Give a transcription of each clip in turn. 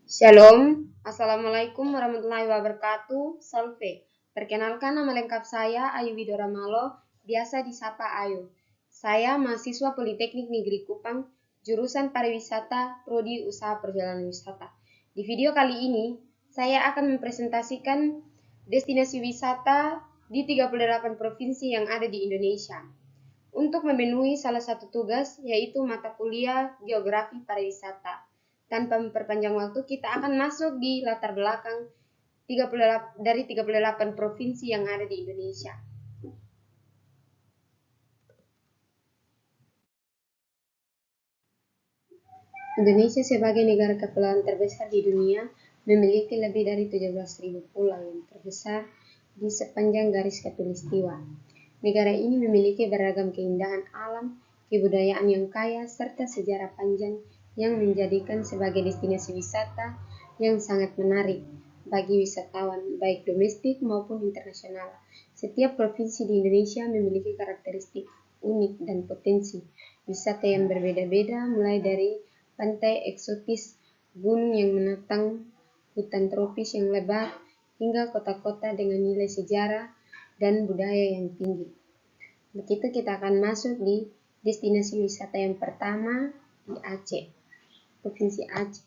Shalom, Assalamualaikum warahmatullahi wabarakatuh. Salve. Perkenalkan, nama lengkap saya Ayu Widora Malo, biasa disapa Ayu. Saya mahasiswa Politeknik Negeri Kupang, jurusan Pariwisata, Prodi Usaha Perjalanan Wisata. Di video kali ini, saya akan mempresentasikan destinasi wisata di 38 provinsi yang ada di Indonesia. Untuk memenuhi salah satu tugas, yaitu mata kuliah Geografi Pariwisata. Tanpa memperpanjang waktu, kita akan masuk di latar belakang 38 provinsi yang ada di Indonesia. Indonesia sebagai negara kepulauan terbesar di dunia memiliki lebih dari 17.000 pulau yang terbesar di sepanjang garis khatulistiwa. Negara ini memiliki beragam keindahan alam, kebudayaan yang kaya, serta sejarah panjang yang menjadikan sebagai destinasi wisata yang sangat menarik bagi wisatawan, baik domestik maupun internasional. Setiap provinsi di Indonesia memiliki karakteristik unik dan potensi wisata yang berbeda-beda, mulai dari pantai eksotis, gunung yang menantang, hutan tropis yang lebat, hingga kota-kota dengan nilai sejarah dan budaya yang tinggi. Begitu kita akan masuk di destinasi wisata yang pertama di Aceh, Provinsi Aceh.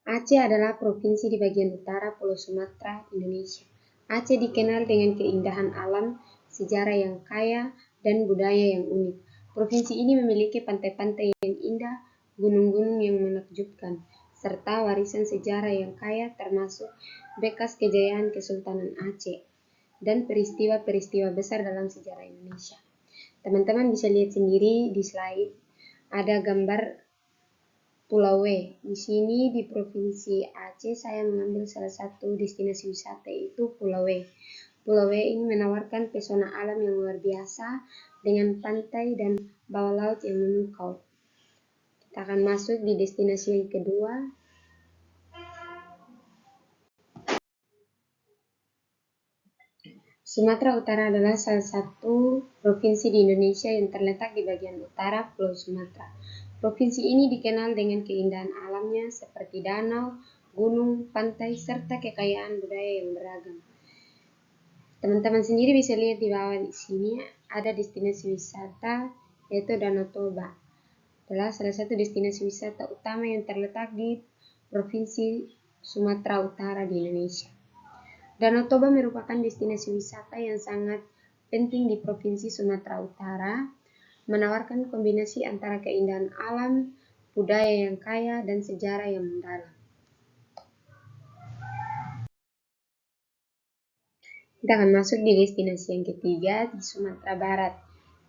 Aceh adalah provinsi di bagian utara Pulau Sumatera, Indonesia. Aceh dikenal dengan keindahan alam, sejarah yang kaya, dan budaya yang unik. Provinsi ini memiliki pantai-pantai yang indah, gunung-gunung yang menakjubkan, serta warisan sejarah yang kaya termasuk bekas kejayaan Kesultanan Aceh dan peristiwa-peristiwa besar dalam sejarah Indonesia. Teman-teman bisa lihat sendiri di slide, ada gambar Pulau W. Di sini di Provinsi Aceh saya mengambil salah satu destinasi wisata, yaitu Pulau W. Pulau W ini menawarkan pesona alam yang luar biasa dengan pantai dan bawah laut yang memukau. Kita akan masuk di destinasi yang kedua. Sumatera Utara adalah salah satu provinsi di Indonesia yang terletak di bagian utara Pulau Sumatera. Provinsi ini dikenal dengan keindahan alamnya seperti danau, gunung, pantai, serta kekayaan budaya yang beragam. Teman-teman sendiri bisa lihat di bawah di sini ada destinasi wisata, yaitu Danau Toba. Adalah salah satu destinasi wisata utama yang terletak di Provinsi Sumatera Utara di Indonesia. Danau Toba merupakan destinasi wisata yang sangat penting di Provinsi Sumatera Utara, menawarkan kombinasi antara keindahan alam, budaya yang kaya, dan sejarah yang mendalam. Kita akan masuk di destinasi yang ketiga, di Sumatera Barat.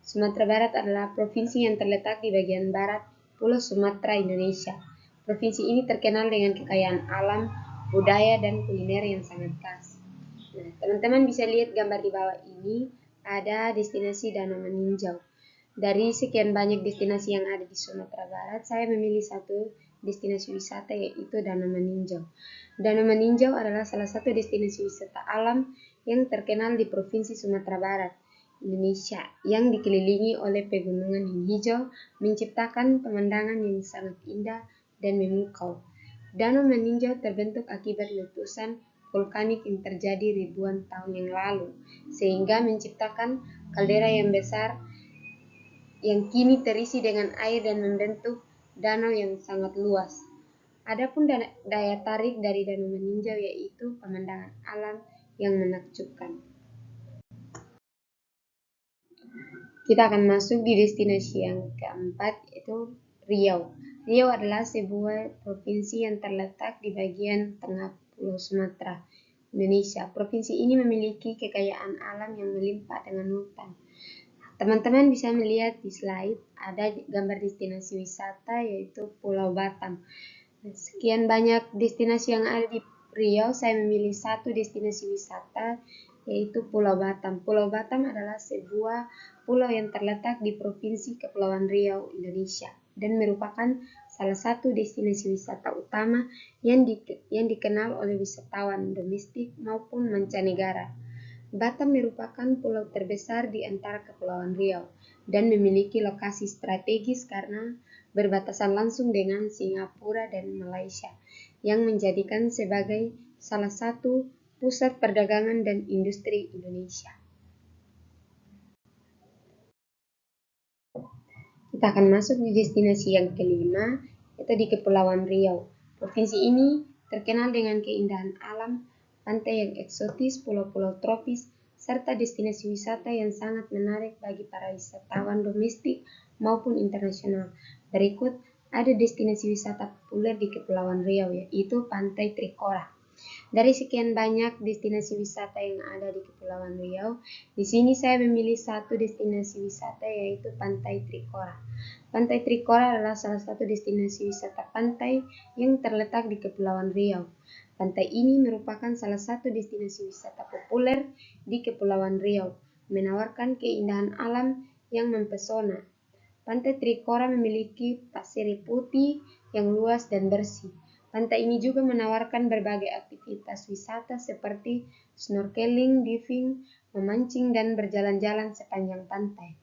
Sumatera Barat adalah provinsi yang terletak di bagian barat Pulau Sumatera, Indonesia. Provinsi ini terkenal dengan kekayaan alam, budaya, dan kuliner yang sangat khas. Nah, teman-teman bisa lihat gambar di bawah ini, ada destinasi Danau Meninjau. Dari sekian banyak destinasi yang ada di Sumatera Barat, saya memilih satu destinasi wisata, yaitu Danau Meninjau. Danau Meninjau adalah salah satu destinasi wisata alam yang terkenal di Provinsi Sumatera Barat, Indonesia, yang dikelilingi oleh pegunungan yang hijau, menciptakan pemandangan yang sangat indah dan memukau. Danau Meninjau terbentuk akibat letusan vulkanik yang terjadi ribuan tahun yang lalu, sehingga menciptakan kaldera yang besar yang kini terisi dengan air dan membentuk danau yang sangat luas. Adapun daya tarik dari Danau Meninjau yaitu pemandangan alam yang menakjubkan. Kita akan masuk di destinasi yang keempat, yaitu Riau. Riau adalah sebuah provinsi yang terletak di bagian tengah Pulau Sumatera, Indonesia. Provinsi ini memiliki kekayaan alam yang melimpah dengan hutan. Teman-teman bisa melihat di slide, ada gambar destinasi wisata, yaitu Pulau Batam. Sekian banyak destinasi yang ada di Riau, saya memilih satu destinasi wisata, yaitu Pulau Batam. Pulau Batam adalah sebuah pulau yang terletak di Provinsi Kepulauan Riau, Indonesia, dan merupakan salah satu destinasi wisata utama yang dikenal oleh wisatawan domestik maupun mancanegara. Batam merupakan pulau terbesar di antara Kepulauan Riau dan memiliki lokasi strategis karena berbatasan langsung dengan Singapura dan Malaysia, yang menjadikan sebagai salah satu pusat perdagangan dan industri Indonesia. Kita akan masuk di destinasi yang kelima, yaitu di Kepulauan Riau. Provinsi ini terkenal dengan keindahan alam, pantai yang eksotis, pulau-pulau tropis, serta destinasi wisata yang sangat menarik bagi para wisatawan domestik maupun internasional. Berikut ada destinasi wisata populer di Kepulauan Riau, yaitu Pantai Trikora. Dari sekian banyak destinasi wisata yang ada di Kepulauan Riau, di sini saya memilih satu destinasi wisata, yaitu Pantai Trikora. Pantai Trikora adalah salah satu destinasi wisata pantai yang terletak di Kepulauan Riau. Pantai ini merupakan salah satu destinasi wisata populer di Kepulauan Riau, menawarkan keindahan alam yang mempesona. Pantai Trikora memiliki pasir putih yang luas dan bersih. Pantai ini juga menawarkan berbagai aktivitas wisata seperti snorkeling, diving, memancing, dan berjalan-jalan sepanjang pantai.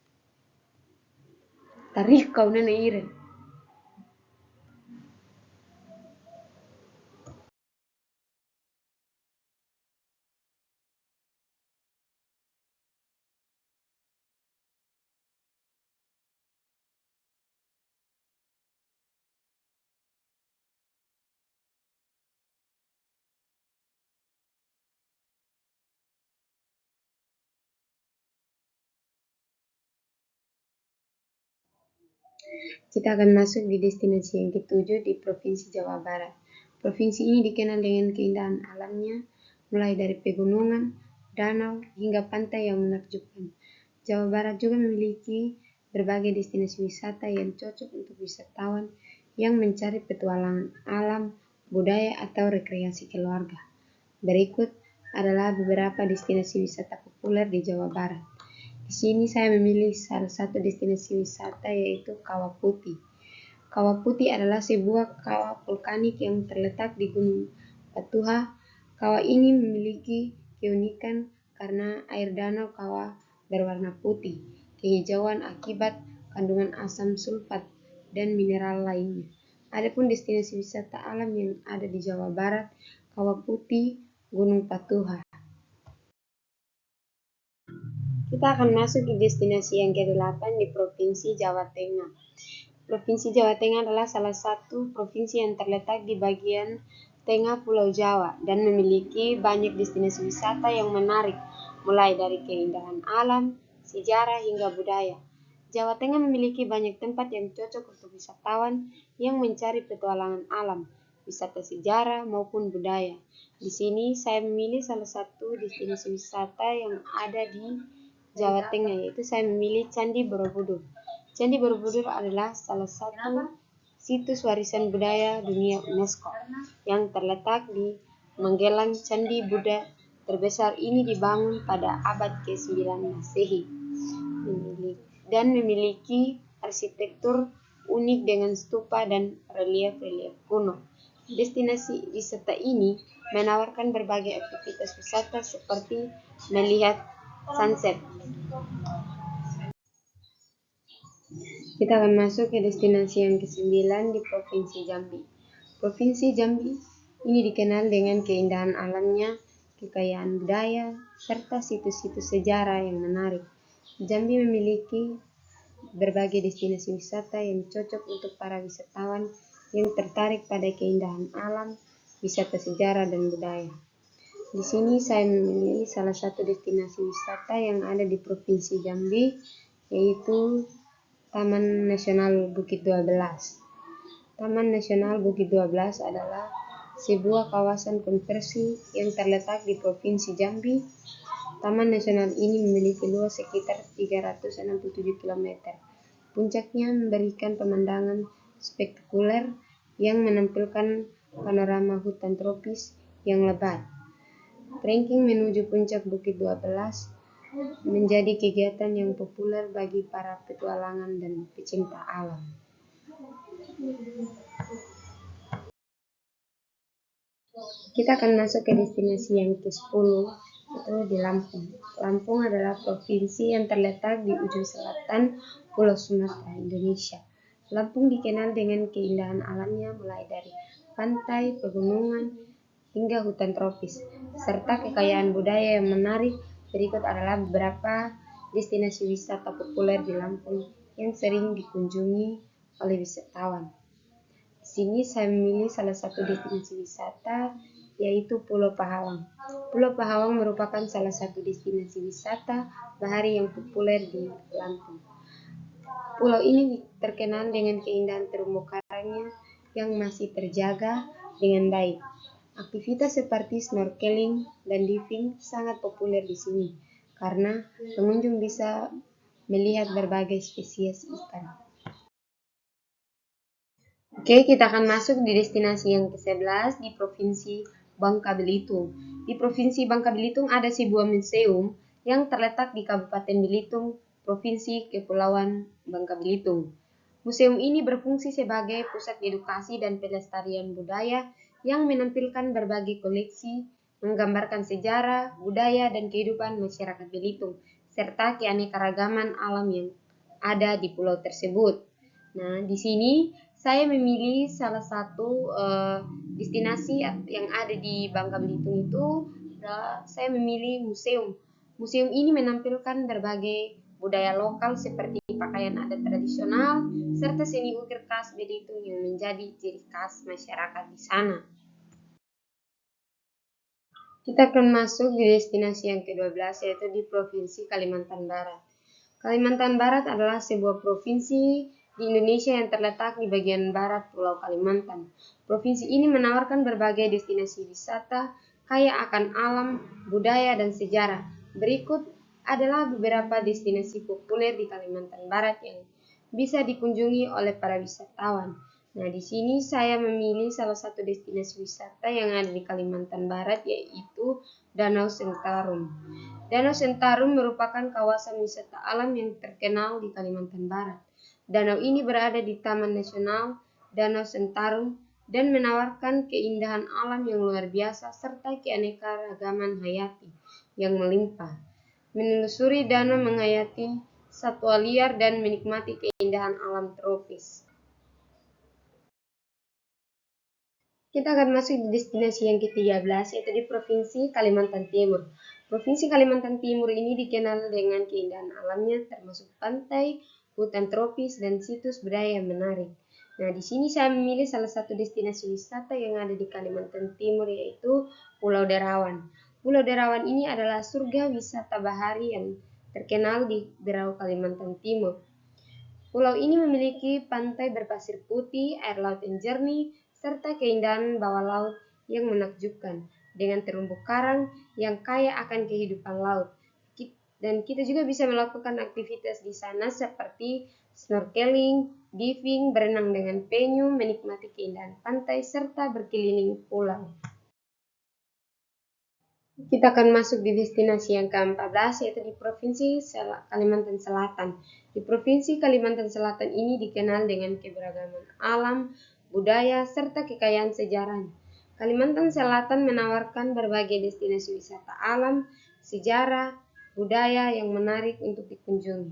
Tarik kau nana iren. Kita akan masuk di destinasi yang ketujuh di Provinsi Jawa Barat. Provinsi ini dikenal dengan keindahan alamnya, mulai dari pegunungan, danau, hingga pantai yang menakjubkan. Jawa Barat juga memiliki berbagai destinasi wisata yang cocok untuk wisatawan yang mencari petualangan alam, budaya, atau rekreasi keluarga. Berikut adalah beberapa destinasi wisata populer di Jawa Barat. Di sini saya memilih salah satu destinasi wisata, yaitu Kawah Putih. Kawah Putih adalah sebuah kawah vulkanik yang terletak di Gunung Patuha. Kawah ini memiliki keunikan karena air danau kawah berwarna putih kehijauan akibat kandungan asam sulfat dan mineral lainnya. Adapun destinasi wisata alam yang ada di Jawa Barat, Kawah Putih, Gunung Patuha. Kita akan masuk di destinasi yang ke-8 di Provinsi Jawa Tengah. Provinsi Jawa Tengah adalah salah satu provinsi yang terletak di bagian tengah Pulau Jawa dan memiliki banyak destinasi wisata yang menarik, mulai dari keindahan alam, sejarah, hingga budaya. Jawa Tengah memiliki banyak tempat yang cocok untuk wisatawan yang mencari petualangan alam, wisata sejarah, maupun budaya. Di sini saya memilih salah satu destinasi wisata yang ada di Jawa Tengah, yaitu saya memilih Candi Borobudur. Candi Borobudur adalah salah satu situs warisan budaya dunia UNESCO yang terletak di Manggelang. Candi Buddha terbesar ini dibangun pada abad ke-9 Masehi dan memiliki arsitektur unik dengan stupa dan relief-relief kuno. Destinasi wisata ini menawarkan berbagai aktivitas wisata seperti melihat sunset. Kita akan masuk ke destinasi yang ke-9 di Provinsi Jambi. Provinsi Jambi ini dikenal dengan keindahan alamnya, kekayaan budaya, serta situs-situs sejarah yang menarik. Jambi memiliki berbagai destinasi wisata yang cocok untuk para wisatawan yang tertarik pada keindahan alam, wisata sejarah, dan budaya. Di sini saya memilih salah satu destinasi wisata yang ada di Provinsi Jambi, yaitu Taman Nasional Bukit 12. Taman Nasional Bukit 12 adalah sebuah kawasan konversi yang terletak di Provinsi Jambi. Taman nasional ini memiliki luas sekitar 367 km. Puncaknya memberikan pemandangan spektakuler yang menampilkan panorama hutan tropis yang lebat. Trekking menuju puncak Bukit 12 menjadi kegiatan yang populer bagi para petualangan dan pecinta alam. Kita akan masuk ke destinasi yang ke-10, itu di Lampung. Lampung adalah provinsi yang terletak di ujung selatan Pulau Sumatera, Indonesia. Lampung dikenal dengan keindahan alamnya mulai dari pantai, pegunungan, hingga hutan tropis, serta kekayaan budaya yang menarik. Berikut adalah beberapa destinasi wisata populer di Lampung yang sering dikunjungi oleh wisatawan. Di sini saya memilih salah satu destinasi wisata, yaitu Pulau Pahawang. Pulau Pahawang merupakan salah satu destinasi wisata bahari yang populer di Lampung. Pulau ini terkenal dengan keindahan terumbu karangnya yang masih terjaga dengan baik. Aktivitas seperti snorkeling dan diving sangat populer di sini karena pengunjung bisa melihat berbagai spesies ikan. Oke, kita akan masuk di destinasi yang ke-11 di Provinsi Bangka Belitung. Di Provinsi Bangka Belitung ada sebuah museum yang terletak di Kabupaten Belitung, Provinsi Kepulauan Bangka Belitung. Museum ini berfungsi sebagai pusat edukasi dan pelestarian budaya yang menampilkan berbagai koleksi, menggambarkan sejarah, budaya, dan kehidupan masyarakat Belitung, serta keanekaragaman alam yang ada di pulau tersebut. Nah, di sini saya memilih salah satu destinasi yang ada di Bangka Belitung itu, saya memilih museum. Museum ini menampilkan berbagai budaya lokal seperti pakaian adat tradisional, serta seni ukir khas Belitung yang menjadi ciri khas masyarakat di sana. Kita akan masuk di destinasi yang ke-12, yaitu di Provinsi Kalimantan Barat. Kalimantan Barat adalah sebuah provinsi di Indonesia yang terletak di bagian barat Pulau Kalimantan. Provinsi ini menawarkan berbagai destinasi wisata kaya akan alam, budaya, dan sejarah. Berikut adalah beberapa destinasi populer di Kalimantan Barat yang bisa dikunjungi oleh para wisatawan. Nah, di sini saya memilih salah satu destinasi wisata yang ada di Kalimantan Barat, yaitu Danau Sentarum. Danau Sentarum merupakan kawasan wisata alam yang terkenal di Kalimantan Barat. Danau ini berada di Taman Nasional Danau Sentarum dan menawarkan keindahan alam yang luar biasa serta keanekaragaman hayati yang melimpah. Menelusuri danau menghayati satwa liar dan menikmati keindahan alam tropis. Kita akan masuk di destinasi yang ke-13, yaitu di Provinsi Kalimantan Timur. Provinsi Kalimantan Timur ini dikenal dengan keindahan alamnya, termasuk pantai, hutan tropis, dan situs budaya yang menarik. Nah, di sini saya memilih salah satu destinasi wisata yang ada di Kalimantan Timur, yaitu Pulau Derawan. Pulau Derawan ini adalah surga wisata bahari yang terkenal di Berau, Kalimantan Timur. Pulau ini memiliki pantai berpasir putih, air laut yang jernih, serta keindahan bawah laut yang menakjubkan, dengan terumbu karang yang kaya akan kehidupan laut. Dan kita juga bisa melakukan aktivitas di sana seperti snorkeling, diving, berenang dengan penyu, menikmati keindahan pantai, serta berkeliling pulau. Kita akan masuk di destinasi yang ke-14, yaitu di Provinsi Kalimantan Selatan. Di Provinsi Kalimantan Selatan ini dikenal dengan keberagaman alam, budaya, serta kekayaan sejarah. Kalimantan Selatan menawarkan berbagai destinasi wisata alam, sejarah, budaya yang menarik untuk dikunjungi.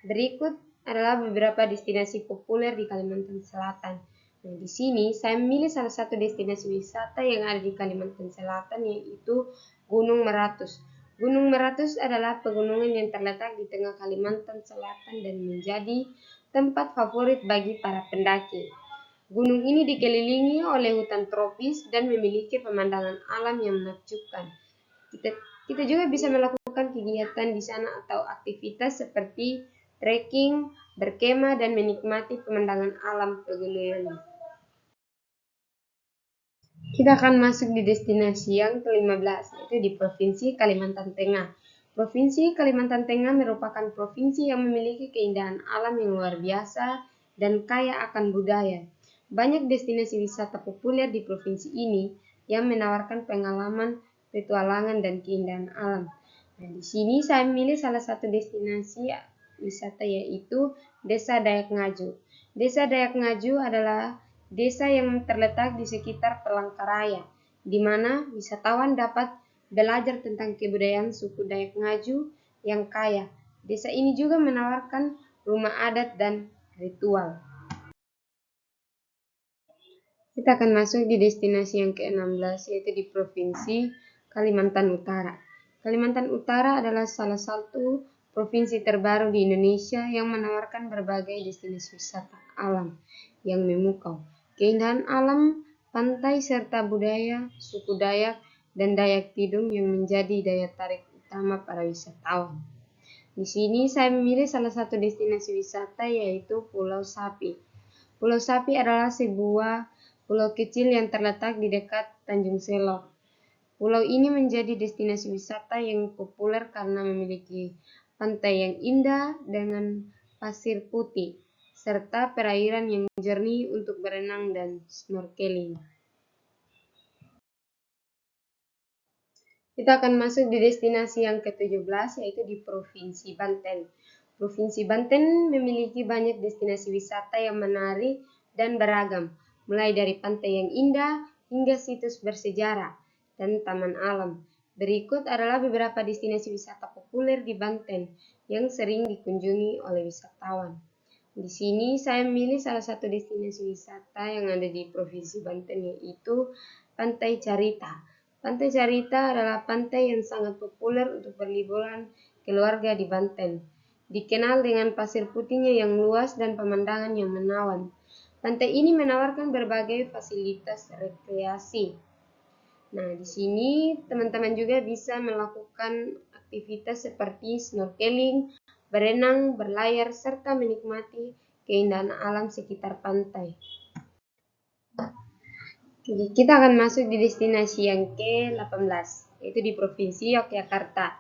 Berikut adalah beberapa destinasi populer di Kalimantan Selatan. Nah, di sini saya memilih salah satu destinasi wisata yang ada di Kalimantan Selatan, yaitu Gunung Meratus. Gunung Meratus adalah pegunungan yang terletak di tengah Kalimantan Selatan dan menjadi tempat favorit bagi para pendaki. Gunung ini dikelilingi oleh hutan tropis dan memiliki pemandangan alam yang menakjubkan. Kita juga bisa melakukan kegiatan di sana atau aktivitas seperti trekking, berkemah, dan menikmati pemandangan alam pegunungan. Kita akan masuk di destinasi yang ke-15, yaitu di Provinsi Kalimantan Tengah. Provinsi Kalimantan Tengah merupakan provinsi yang memiliki keindahan alam yang luar biasa dan kaya akan budaya. Banyak destinasi wisata populer di provinsi ini yang menawarkan pengalaman, petualangan, dan keindahan alam. Nah, di sini saya memilih salah satu destinasi wisata, yaitu Desa Dayak Ngaju. Desa Dayak Ngaju adalah desa yang terletak di sekitar Palangkaraya, di mana wisatawan dapat belajar tentang kebudayaan suku Dayak Ngaju yang kaya. Desa ini juga menawarkan rumah adat dan ritual. Kita akan masuk di destinasi yang ke-16, yaitu di Provinsi Kalimantan Utara. Kalimantan Utara adalah salah satu provinsi terbaru di Indonesia yang menawarkan berbagai destinasi wisata alam yang memukau. Keindahan alam, pantai, serta budaya suku Dayak dan Dayak Tidung yang menjadi daya tarik utama para wisatawan. Di sini saya memilih salah satu destinasi wisata, yaitu Pulau Sapi. Pulau Sapi adalah sebuah pulau kecil yang terletak di dekat Tanjung Selor. Pulau ini menjadi destinasi wisata yang populer karena memiliki pantai yang indah dengan pasir putih, serta perairan yang jernih untuk berenang dan snorkeling. Kita akan masuk di destinasi yang ke-17, yaitu di Provinsi Banten. Provinsi Banten memiliki banyak destinasi wisata yang menarik dan beragam, mulai dari pantai yang indah hingga situs bersejarah dan taman alam. Berikut adalah beberapa destinasi wisata populer di Banten yang sering dikunjungi oleh wisatawan. Di sini saya memilih salah satu destinasi wisata yang ada di Provinsi Banten, yaitu Pantai Carita. Pantai Carita adalah pantai yang sangat populer untuk berliburan keluarga di Banten. Dikenal dengan pasir putihnya yang luas dan pemandangan yang menawan. Pantai ini menawarkan berbagai fasilitas rekreasi. Nah, di sini teman-teman juga bisa melakukan aktivitas seperti snorkeling, berenang, berlayar, serta menikmati keindahan alam sekitar pantai. Jadi, kita akan masuk di destinasi yang ke-18, yaitu di Provinsi Yogyakarta.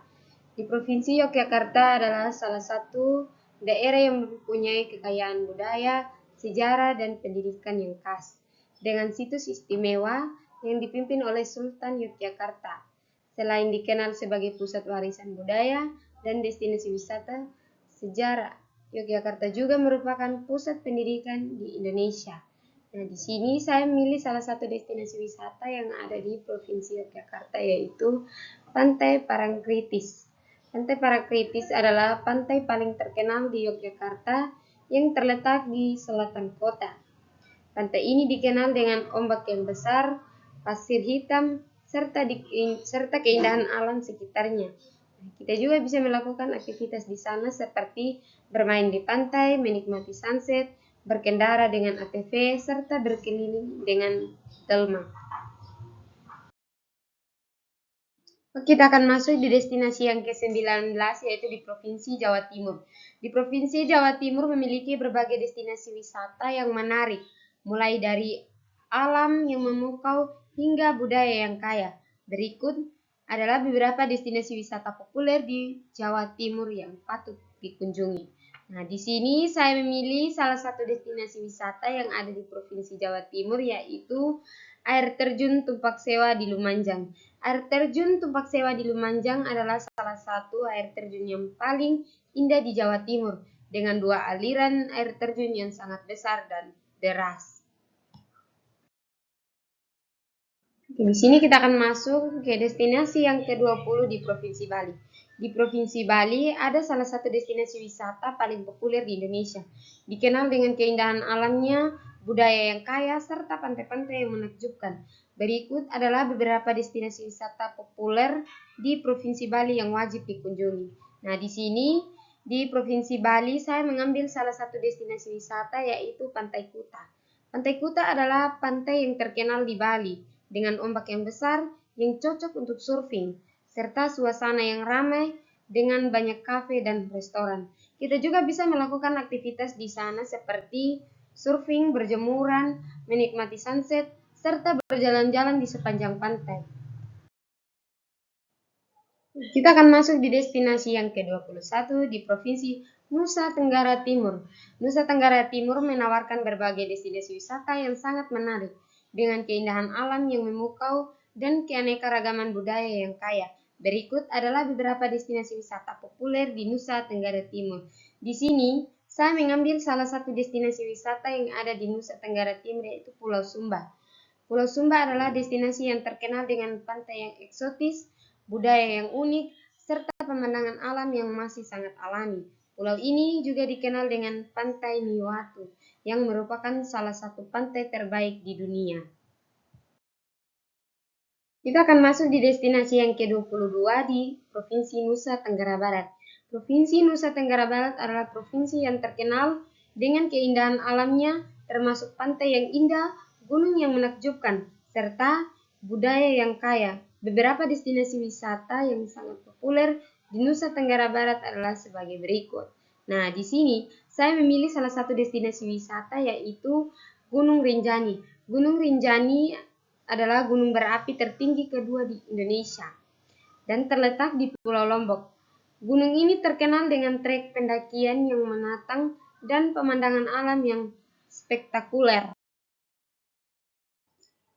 Di Provinsi Yogyakarta adalah salah satu daerah yang mempunyai kekayaan budaya, sejarah, dan pendidikan yang khas, dengan situs istimewa yang dipimpin oleh Sultan Yogyakarta. Selain dikenal sebagai pusat warisan budaya dan destinasi wisata sejarah, Yogyakarta juga merupakan pusat pendidikan di Indonesia. Nah, di sini saya memilih salah satu destinasi wisata yang ada di Provinsi Yogyakarta, yaitu Pantai Parangtritis. Pantai Parangtritis adalah pantai paling terkenal di Yogyakarta yang terletak di selatan kota. Pantai ini dikenal dengan ombak yang besar, pasir hitam, serta keindahan alam sekitarnya. Kita juga bisa melakukan aktivitas di sana seperti bermain di pantai, menikmati sunset, berkendara dengan ATV, serta berkeliling dengan delman. Kita akan masuk di destinasi yang ke-19, yaitu di Provinsi Jawa Timur. Di Provinsi Jawa Timur memiliki berbagai destinasi wisata yang menarik, mulai dari alam yang memukau hingga budaya yang kaya. Berikut adalah beberapa destinasi wisata populer di Jawa Timur yang patut dikunjungi. Nah, di sini saya memilih salah satu destinasi wisata yang ada di Provinsi Jawa Timur, yaitu Air Terjun Tumpak Sewa di Lumajang. Air Terjun Tumpak Sewa di Lumajang adalah salah satu air terjun yang paling indah di Jawa Timur, dengan dua aliran air terjun yang sangat besar dan deras. Di sini kita akan masuk ke destinasi yang ke-20 di Provinsi Bali. Di Provinsi Bali ada salah satu destinasi wisata paling populer di Indonesia. Dikenal dengan keindahan alamnya, budaya yang kaya, serta pantai-pantai yang menakjubkan. Berikut adalah beberapa destinasi wisata populer di Provinsi Bali yang wajib dikunjungi. Nah, di sini di Provinsi Bali saya mengambil salah satu destinasi wisata, yaitu Pantai Kuta. Pantai Kuta adalah pantai yang terkenal di Bali, dengan ombak yang besar yang cocok untuk surfing, serta suasana yang ramai dengan banyak kafe dan restoran. Kita juga bisa melakukan aktivitas di sana seperti surfing, berjemuran, menikmati sunset, serta berjalan-jalan di sepanjang pantai. Kita akan masuk di destinasi yang ke-21 di Provinsi Nusa Tenggara Timur. Nusa Tenggara Timur menawarkan berbagai destinasi wisata yang sangat menarik, dengan keindahan alam yang memukau dan keanekaragaman budaya yang kaya. Berikut adalah beberapa destinasi wisata populer di Nusa Tenggara Timur. Di sini, saya mengambil salah satu destinasi wisata yang ada di Nusa Tenggara Timur, yaitu Pulau Sumba. Pulau Sumba adalah destinasi yang terkenal dengan pantai yang eksotis, budaya yang unik, serta pemandangan alam yang masih sangat alami. Pulau ini juga dikenal dengan Pantai Niuatu, yang merupakan salah satu pantai terbaik di dunia. Kita akan masuk di destinasi yang ke-22 di Provinsi Nusa Tenggara Barat. Provinsi Nusa Tenggara Barat adalah provinsi yang terkenal dengan keindahan alamnya, termasuk pantai yang indah, gunung yang menakjubkan, serta budaya yang kaya. Beberapa destinasi wisata yang sangat populer di Nusa Tenggara Barat adalah sebagai berikut. Nah, di sini saya memilih salah satu destinasi wisata yaitu Gunung Rinjani. Gunung Rinjani adalah gunung berapi tertinggi kedua di Indonesia dan terletak di Pulau Lombok. Gunung ini terkenal dengan trek pendakian yang menantang dan pemandangan alam yang spektakuler.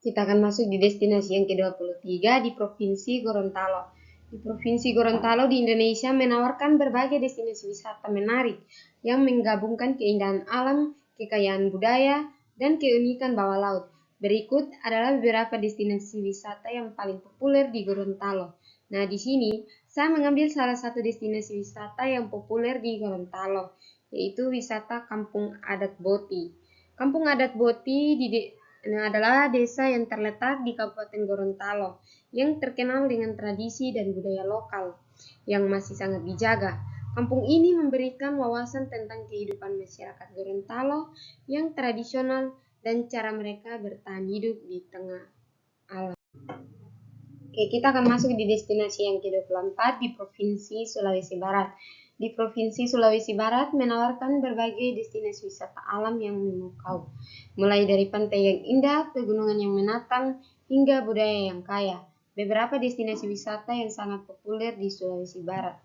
Kita akan masuk di destinasi yang ke-23 di Provinsi Gorontalo. Di Provinsi Gorontalo di Indonesia menawarkan berbagai destinasi wisata menarik yang menggabungkan keindahan alam, kekayaan budaya, dan keunikan bawah laut. Berikut adalah beberapa destinasi wisata yang paling populer di Gorontalo. Nah, di sini saya mengambil salah satu destinasi wisata yang populer di Gorontalo, yaitu wisata Kampung Adat Boti. Kampung Adat Boti adalah desa yang terletak di Kabupaten Gorontalo, yang terkenal dengan tradisi dan budaya lokal yang masih sangat dijaga. Kampung ini memberikan wawasan tentang kehidupan masyarakat Gorontalo yang tradisional dan cara mereka bertahan hidup di tengah alam. Oke, kita akan masuk di destinasi yang ke-24 di Provinsi Sulawesi Barat. Di Provinsi Sulawesi Barat menawarkan berbagai destinasi wisata alam yang memukau, mulai dari pantai yang indah, pegunungan yang menantang, hingga budaya yang kaya. Beberapa destinasi wisata yang sangat populer di Sulawesi Barat.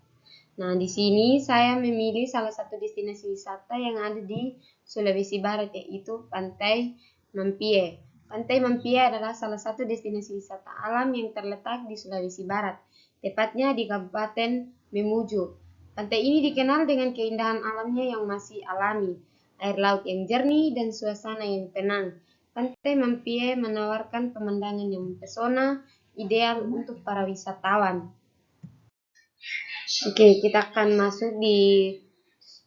Nah, di sini saya memilih salah satu destinasi wisata yang ada di Sulawesi Barat, yaitu Pantai Mampie. Pantai Mampie adalah salah satu destinasi wisata alam yang terletak di Sulawesi Barat, tepatnya di Kabupaten Memuju. Pantai ini dikenal dengan keindahan alamnya yang masih alami, air laut yang jernih, dan suasana yang tenang. Pantai Mampie menawarkan pemandangan yang mempesona, ideal untuk para wisatawan. Oke, kita akan masuk di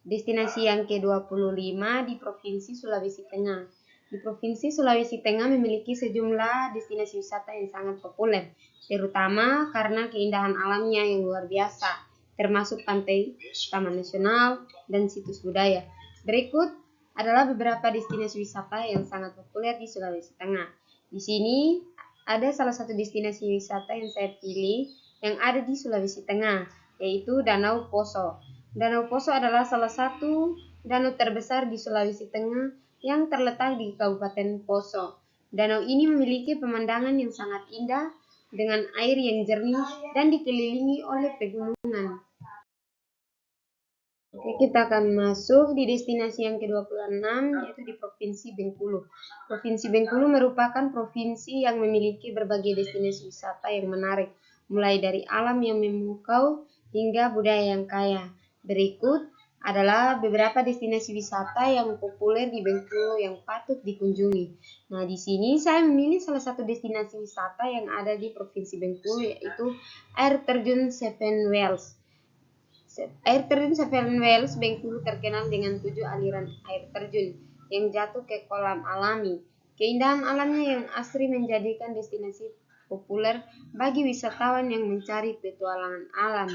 destinasi yang ke-25 di Provinsi Sulawesi Tengah. Di Provinsi Sulawesi Tengah memiliki sejumlah destinasi wisata yang sangat populer, terutama karena keindahan alamnya yang luar biasa, termasuk pantai, taman nasional, dan situs budaya. Berikut adalah beberapa destinasi wisata yang sangat populer di Sulawesi Tengah. Di sini ada salah satu destinasi wisata yang saya pilih yang ada di Sulawesi Tengah, yaitu Danau Poso. Danau Poso adalah salah satu danau terbesar di Sulawesi Tengah yang terletak di Kabupaten Poso. Danau ini memiliki pemandangan yang sangat indah dengan air yang jernih dan dikelilingi oleh pegunungan. Oke, kita akan masuk di destinasi yang ke-26, yaitu di Provinsi Bengkulu. Provinsi Bengkulu merupakan provinsi yang memiliki berbagai destinasi wisata yang menarik, mulai dari alam yang memukau hingga budaya yang kaya. Berikut adalah beberapa destinasi wisata yang populer di Bengkulu yang patut dikunjungi. Nah, di sini saya memilih salah satu destinasi wisata yang ada di Provinsi Bengkulu, yaitu air terjun Seven Wells. Air terjun Seven Wells Bengkulu terkenal dengan 7 aliran air terjun yang jatuh ke kolam alami. Keindahan alamnya yang asri menjadikan destinasi populer bagi wisatawan yang mencari petualangan alam.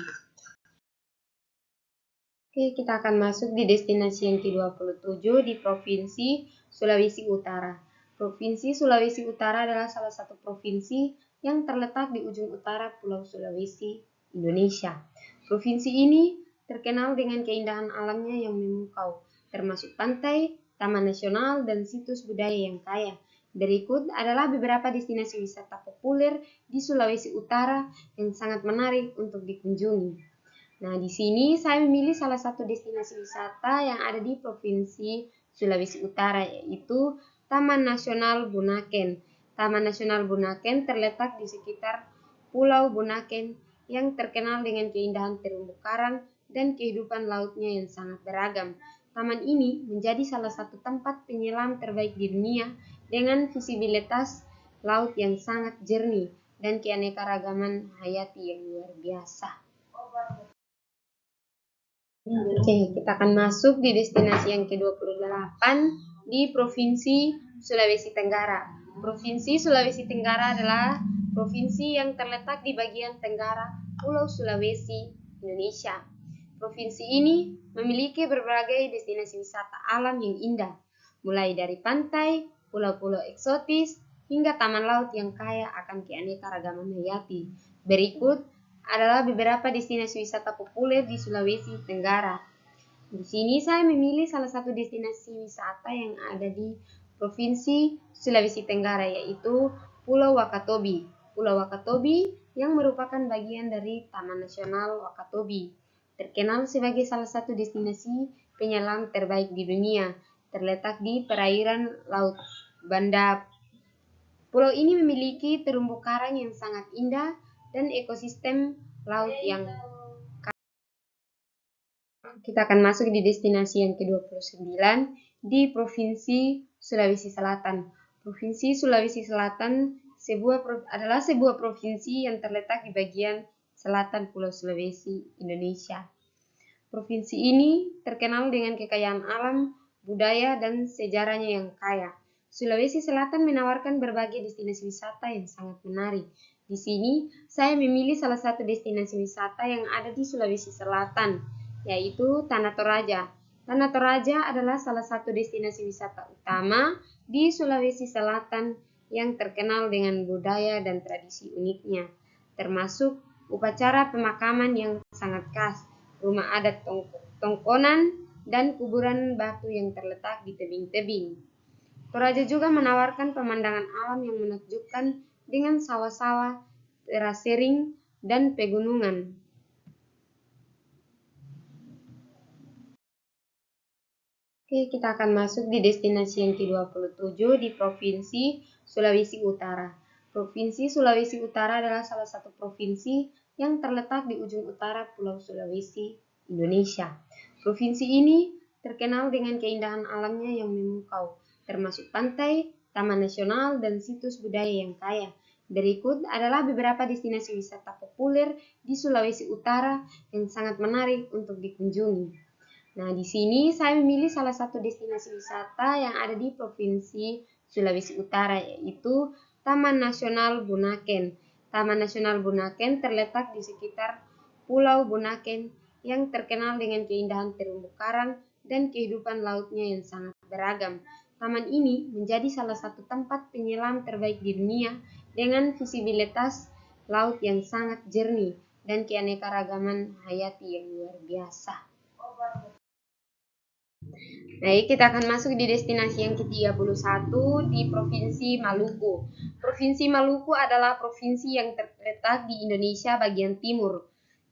Oke, kita akan masuk di destinasi yang ke-27 di Provinsi Sulawesi Utara. Provinsi Sulawesi Utara adalah salah satu provinsi yang terletak di ujung utara Pulau Sulawesi, Indonesia. Provinsi ini terkenal dengan keindahan alamnya yang memukau, termasuk pantai, taman nasional, dan situs budaya yang kaya. Berikut adalah beberapa destinasi wisata populer di Sulawesi Utara yang sangat menarik untuk dikunjungi. Nah, di sini saya memilih salah satu destinasi wisata yang ada di Provinsi Sulawesi Utara, yaitu Taman Nasional Bunaken. Taman Nasional Bunaken terletak di sekitar Pulau Bunaken yang terkenal dengan keindahan terumbu karang dan kehidupan lautnya yang sangat beragam. Taman ini menjadi salah satu tempat penyelam terbaik di dunia dengan visibilitas laut yang sangat jernih. dan keanekaragaman hayati yang luar biasa. Oke, kita akan masuk di destinasi yang ke-28 di Provinsi Sulawesi Tenggara. Provinsi Sulawesi Tenggara adalah provinsi yang terletak di bagian tenggara Pulau Sulawesi, Indonesia. Provinsi ini memiliki berbagai destinasi wisata alam yang indah, mulai dari pantai, pulau-pulau eksotis, hingga taman laut yang kaya akan keanekaragaman hayati. Berikut adalah beberapa destinasi wisata populer di Sulawesi Tenggara. Di sini saya memilih salah satu destinasi wisata yang ada di Provinsi Sulawesi Tenggara, yaitu Pulau Wakatobi. Pulau Wakatobi yang merupakan bagian dari Taman Nasional Wakatobi, terkenal sebagai salah satu destinasi penyelam terbaik di dunia, terletak di perairan Laut Banda. Pulau ini memiliki terumbu karang yang sangat indah dan ekosistem laut yang kita akan masuk di destinasi yang ke-29 di Provinsi Sulawesi Selatan. Provinsi Sulawesi Selatan adalah sebuah provinsi yang terletak di bagian selatan Pulau Sulawesi, Indonesia. Provinsi ini terkenal dengan kekayaan alam, budaya, dan sejarahnya yang kaya. Sulawesi Selatan menawarkan berbagai destinasi wisata yang sangat menarik. Di sini, saya memilih salah satu destinasi wisata yang ada di Sulawesi Selatan, yaitu Tanah Toraja. Tanah Toraja adalah salah satu destinasi wisata utama di Sulawesi Selatan yang terkenal dengan budaya dan tradisi uniknya, termasuk upacara pemakaman yang sangat khas, rumah adat Tongkonan, dan kuburan batu yang terletak di tebing-tebing. Toraja juga menawarkan pemandangan alam yang menakjubkan dengan sawah-sawah, terasering, dan pegunungan. Oke, kita akan masuk di destinasi yang ke-27 di Provinsi Sulawesi Utara. Provinsi Sulawesi Utara adalah salah satu provinsi yang terletak di ujung utara Pulau Sulawesi, Indonesia. Provinsi ini terkenal dengan keindahan alamnya yang memukau, termasuk pantai, taman nasional, dan situs budaya yang kaya. Berikut adalah beberapa destinasi wisata populer di Sulawesi Utara yang sangat menarik untuk dikunjungi. Nah, di sini saya memilih salah satu destinasi wisata yang ada di Provinsi Sulawesi Utara, yaitu Taman Nasional Bunaken. Taman Nasional Bunaken terletak di sekitar Pulau Bunaken yang terkenal dengan keindahan terumbu karang dan kehidupan lautnya yang sangat beragam. Taman ini menjadi salah satu tempat penyelam terbaik di dunia dengan visibilitas laut yang sangat jernih dan keanekaragaman hayati yang luar biasa. Baik, kita akan masuk di destinasi yang ke-31 di Provinsi Maluku. Provinsi Maluku adalah provinsi yang terletak di Indonesia bagian timur,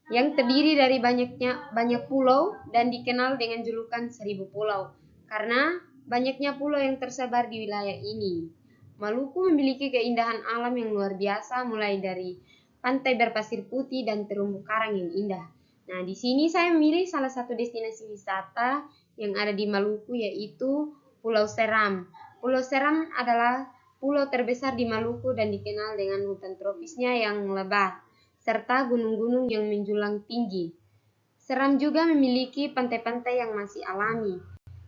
yang terdiri dari banyak pulau dan dikenal dengan julukan 1000 pulau, karena banyaknya pulau yang tersebar di wilayah ini. Maluku memiliki keindahan alam yang luar biasa, mulai dari pantai berpasir putih dan terumbu karang yang indah. Nah, di sini saya memilih salah satu destinasi wisata yang ada di Maluku, yaitu Pulau Seram. Pulau Seram adalah pulau terbesar di Maluku dan dikenal dengan hutan tropisnya yang lebat, serta gunung-gunung yang menjulang tinggi. Seram juga memiliki pantai-pantai yang masih alami,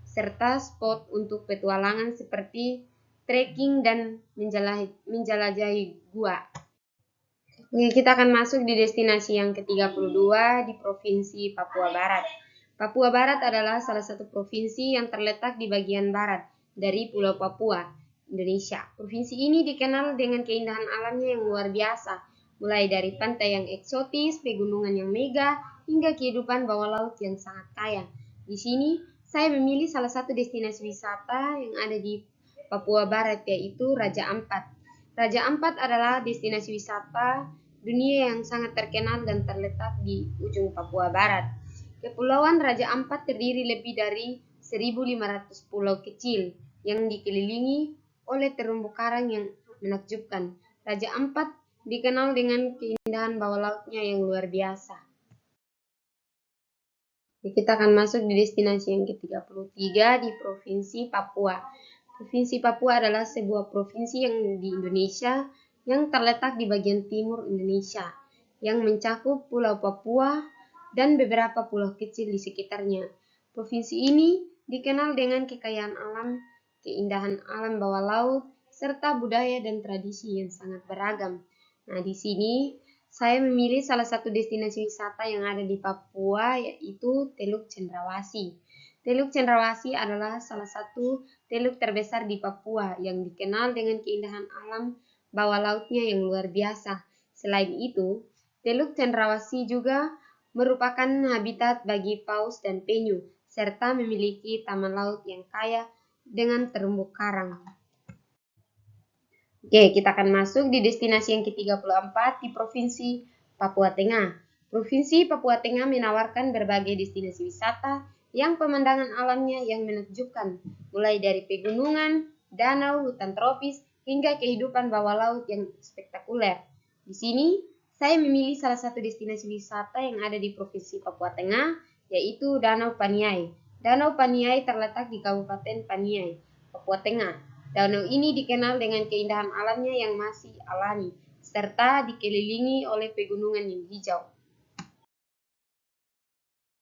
serta spot untuk petualangan seperti trekking dan menjelajahi gua. Kita akan masuk di destinasi yang ke-32 di Provinsi Papua Barat. Papua Barat adalah salah satu provinsi yang terletak di bagian barat dari Pulau Papua, Indonesia. Provinsi ini dikenal dengan keindahan alamnya yang luar biasa, mulai dari pantai yang eksotis, pegunungan yang megah, hingga kehidupan bawah laut yang sangat kaya. Di sini, saya memilih salah satu destinasi wisata yang ada di Papua Barat, yaitu Raja Ampat. Raja Ampat adalah destinasi wisata dunia yang sangat terkenal dan terletak di ujung Papua Barat. Kepulauan Raja Ampat terdiri lebih dari 1.500 pulau kecil yang dikelilingi oleh terumbu karang yang menakjubkan. Raja Ampat dikenal dengan keindahan bawah lautnya yang luar biasa. Kita akan masuk di destinasi yang ke-33 di Provinsi Papua. Provinsi Papua adalah sebuah provinsi yang di Indonesia yang terletak di bagian timur Indonesia, yang mencakup Pulau Papua dan beberapa pulau kecil di sekitarnya. Provinsi ini dikenal dengan kekayaan alam, keindahan alam bawah laut, serta budaya dan tradisi yang sangat beragam. Nah, di sini saya memilih salah satu destinasi wisata yang ada di Papua, yaitu Teluk Cendrawasih. Teluk Cendrawasih adalah salah satu teluk terbesar di Papua yang dikenal dengan keindahan alam bawah lautnya yang luar biasa. Selain itu, Teluk Cendrawasih juga merupakan habitat bagi paus dan penyu, serta memiliki taman laut yang kaya dengan terumbu karang. Oke, kita akan masuk di destinasi yang ke-34 di Provinsi Papua Tengah. Provinsi Papua Tengah menawarkan berbagai destinasi wisata yang pemandangan alamnya yang menakjubkan, mulai dari pegunungan, danau, hutan tropis, hingga kehidupan bawah laut yang spektakuler. Di sini, saya memilih salah satu destinasi wisata yang ada di Provinsi Papua Tengah, yaitu Danau Paniai. Danau Paniai terletak di Kabupaten Paniai, Papua Tengah. Danau ini dikenal dengan keindahan alamnya yang masih alami, serta dikelilingi oleh pegunungan yang hijau.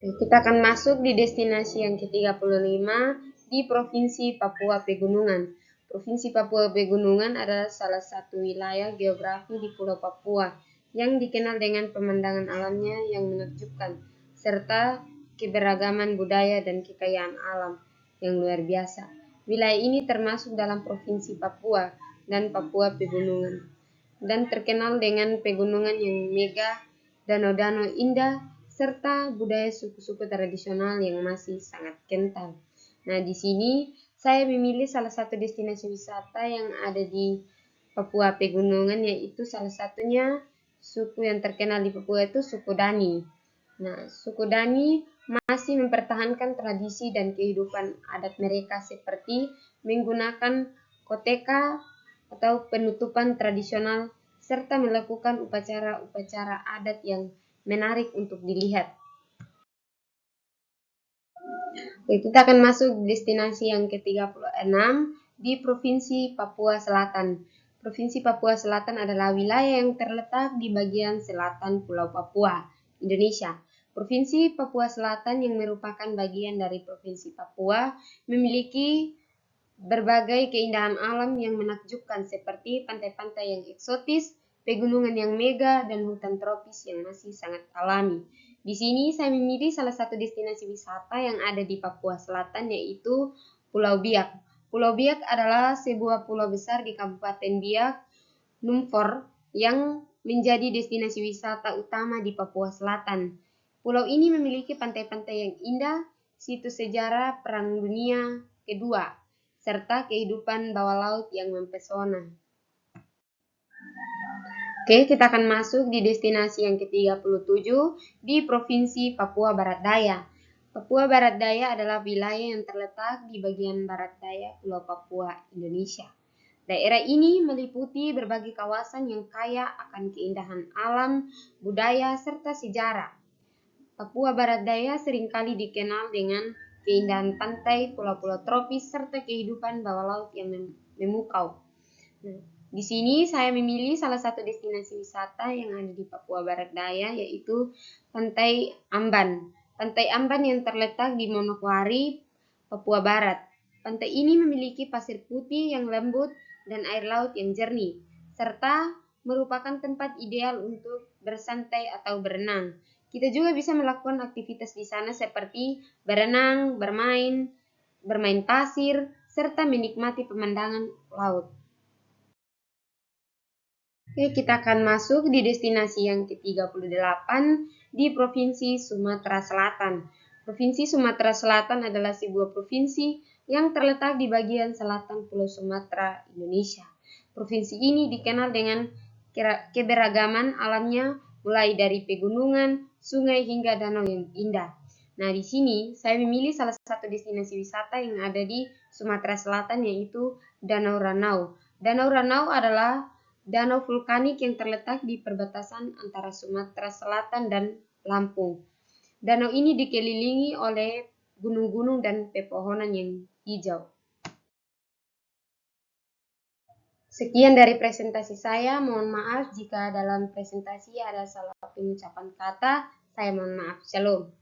Kita akan masuk di destinasi yang ke-35 di Provinsi Papua Pegunungan. Provinsi Papua Pegunungan adalah salah satu wilayah geografi di Pulau Papua yang dikenal dengan pemandangan alamnya yang menakjubkan, serta keberagaman budaya dan kekayaan alam yang luar biasa. Wilayah ini termasuk dalam Provinsi Papua dan Papua Pegunungan, dan terkenal dengan pegunungan yang megah, danau-danau indah, serta budaya suku-suku tradisional yang masih sangat kental. Nah, di sini saya memilih salah satu destinasi wisata yang ada di Papua Pegunungan, yaitu salah satunya suku yang terkenal di Papua itu suku Dani. Nah, suku Dani masih mempertahankan tradisi dan kehidupan adat mereka seperti menggunakan koteka atau penutupan tradisional serta melakukan upacara-upacara adat yang menarik untuk dilihat. Kita akan masuk destinasi yang ke-36 di Provinsi Papua Selatan. Provinsi Papua Selatan adalah wilayah yang terletak di bagian selatan Pulau Papua, Indonesia. Provinsi Papua Selatan yang merupakan bagian dari Provinsi Papua memiliki berbagai keindahan alam yang menakjubkan seperti pantai-pantai yang eksotis, pegunungan yang megah, dan hutan tropis yang masih sangat alami. Di sini saya memilih salah satu destinasi wisata yang ada di Papua Selatan, yaitu Pulau Biak. Pulau Biak adalah sebuah pulau besar di Kabupaten Biak, Numfor, yang menjadi destinasi wisata utama di Papua Selatan. Pulau ini memiliki pantai-pantai yang indah, situs sejarah Perang Dunia Kedua, serta kehidupan bawah laut yang mempesona. Oke, kita akan masuk di destinasi yang ke-37 di Provinsi Papua Barat Daya. Papua Barat Daya adalah wilayah yang terletak di bagian barat daya Pulau Papua, Indonesia. Daerah ini meliputi berbagai kawasan yang kaya akan keindahan alam, budaya, serta sejarah. Papua Barat Daya seringkali dikenal dengan keindahan pantai, pulau-pulau tropis, serta kehidupan bawah laut yang memukau. Nah, di sini saya memilih salah satu destinasi wisata yang ada di Papua Barat Daya, yaitu Pantai Amban. Pantai Amban yang terletak di Manokwari, Papua Barat. Pantai ini memiliki pasir putih yang lembut dan air laut yang jernih, serta merupakan tempat ideal untuk bersantai atau berenang. Kita juga bisa melakukan aktivitas di sana seperti berenang, bermain pasir, serta menikmati pemandangan laut. Oke, kita akan masuk di destinasi yang ke-38 di Provinsi Sumatera Selatan. Provinsi Sumatera Selatan adalah sebuah provinsi yang terletak di bagian selatan Pulau Sumatera, Indonesia. Provinsi ini dikenal dengan keberagaman alamnya, mulai dari pegunungan, sungai, hingga danau yang indah. Nah, di sini saya memilih salah satu destinasi wisata yang ada di Sumatera Selatan, yaitu Danau Ranau. Danau Ranau adalah danau vulkanik yang terletak di perbatasan antara Sumatera Selatan dan Lampung. Danau ini dikelilingi oleh gunung-gunung dan pepohonan yang hijau. Sekian dari presentasi saya. Mohon maaf jika dalam presentasi ada salah pengucapan kata. Saya mohon maaf. Shalom.